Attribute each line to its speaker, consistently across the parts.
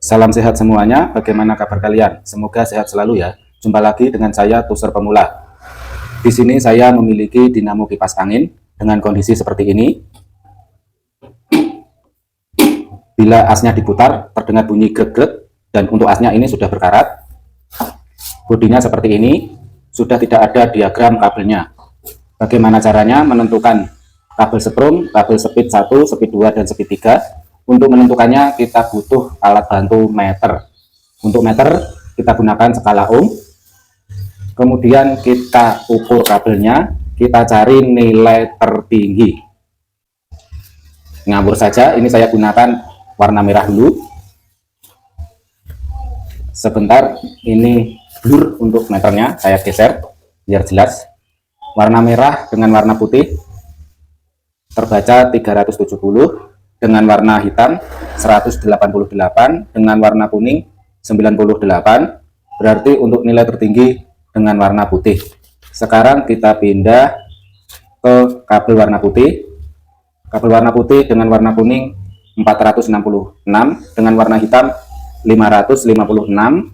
Speaker 1: Salam sehat semuanya, bagaimana kabar kalian? Semoga sehat selalu ya. Jumpa lagi dengan saya, Tuser Pemula. Di sini saya memiliki dinamo kipas angin dengan kondisi seperti ini. Bila asnya diputar, terdengar bunyi grek-grek, dan untuk asnya ini sudah berkarat. Bodinya seperti ini, sudah tidak ada diagram kabelnya. Bagaimana caranya menentukan kabel setrum, kabel speed 1, speed 2, dan speed 3? Untuk menentukannya kita butuh alat bantu meter. Untuk meter kita gunakan skala ohm. Kemudian kita ukur kabelnya, kita cari nilai tertinggi. Ngawur saja, ini saya gunakan warna merah dulu. Sebentar, ini blur untuk meternya, saya geser biar jelas. Warna merah dengan warna putih terbaca 370, dengan warna hitam 188, dengan warna kuning 98. Berarti untuk nilai tertinggi dengan warna putih. Sekarang kita pindah ke kabel warna putih. Kabel warna putih dengan warna kuning 466, dengan warna hitam 556,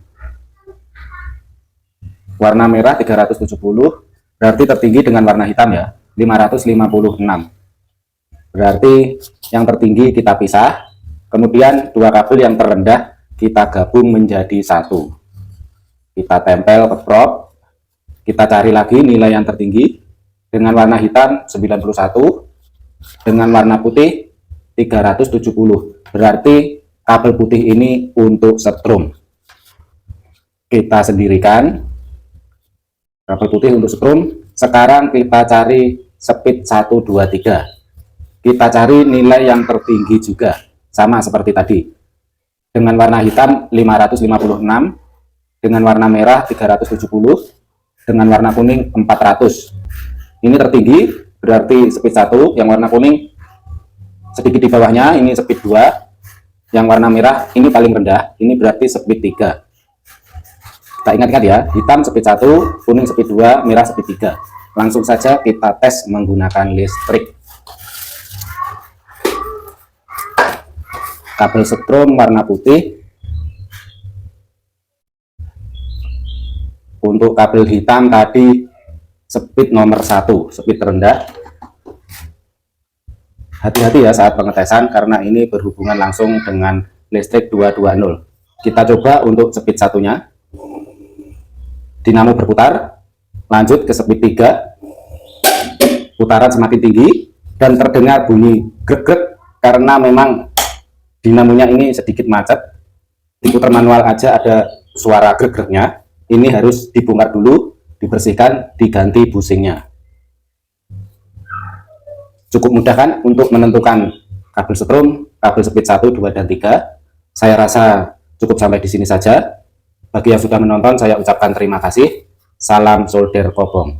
Speaker 1: warna merah 370. Berarti tertinggi dengan warna hitam ya, 556. Berarti yang tertinggi kita pisah, kemudian dua kabel yang terendah kita gabung menjadi satu. Kita tempel ke prop, kita cari lagi nilai yang tertinggi dengan warna hitam 91, dengan warna putih 370. Berarti kabel putih ini untuk setrum. Kita sendirikan kabel putih untuk setrum. Sekarang kita cari speed 1, 2, 3. Kita cari nilai yang tertinggi juga, sama seperti tadi. Dengan warna hitam 556, dengan warna merah 370, dengan warna kuning 400. Ini tertinggi, berarti speed 1, yang warna kuning sedikit di bawahnya, ini speed 2. Yang warna merah ini paling rendah, ini berarti speed 3. Kita ingat-ingat ya, hitam speed 1, kuning speed 2, merah speed 3. Langsung saja kita tes menggunakan listrik. Kabel setrum warna putih. Untuk kabel hitam tadi speed nomor 1, speed terendah. Hati-hati ya saat pengetesan karena ini berhubungan langsung dengan listrik 220. Kita coba untuk speed 1-nya. Dinamo berputar, lanjut ke speed 3. Putaran semakin tinggi dan terdengar bunyi grek-grek karena memang dinamonya ini sedikit macet. Diputar manual aja ada suara grek-greknya. Ini harus dibongkar dulu, dibersihkan, diganti busingnya. Cukup mudah kan untuk menentukan kabel setrum, kabel speed 1, 2, dan 3. Saya rasa cukup sampai di sini saja. Bagi yang sudah menonton, saya ucapkan terima kasih. Salam solder kobong.